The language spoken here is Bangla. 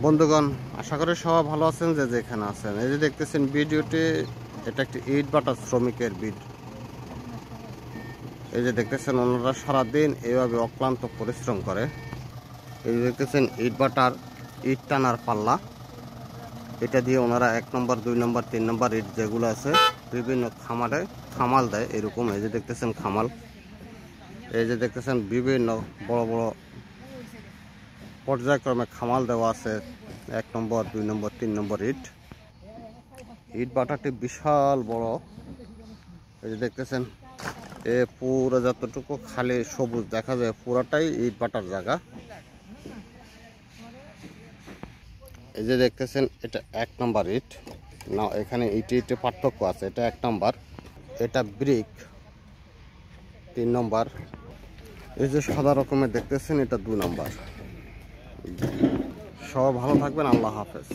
বন্ধুগণ, আশা করি সবাই ভালো আছেন যে যেখানে আছেন। এই যে দেখতেছেন ভিডিওটি, এটা একটি ইট ভাটার শ্রমিকের ভিডিও। এই যে দেখতেছেন ওনারা সারাদিন এইভাবে অক্লান্ত পরিশ্রম করে। এই যে দেখতেছেন ইট ভাটার ইট টানার পাল্লা, এটা দিয়ে ওনারা 1 নম্বর 2 নম্বর 3 নম্বর ইট যেগুলো আছে বিভিন্ন খামারে খামাল দেয় এরকম। এই যে দেখতেছেন খামাল, এই যে দেখতেছেন বিভিন্ন বড় বড় পর্যায়ক্রমে খামাল দেওয়া আছে 1 নম্বর 2 নম্বর 3 নম্বর ইট। ইট ভাটাটি বিশাল বড়। এই যে দেখতেছেন পুরো যতটুকু খালি সবুজ দেখা যায় পুরাটাই ইট ভাটার জায়গা। এই যে দেখতেছেন এটা 1 নম্বর ইট না, এখানে ইটে ইটে পার্থক্য আছে। এটা 1 নম্বর, এটা ব্রিক 3 নম্বর। এই যে সাদা রকমের দেখতেছেন এটা 2 নম্বর। সবাই ভালো থাকবেন, আল্লাহ হাফেজ।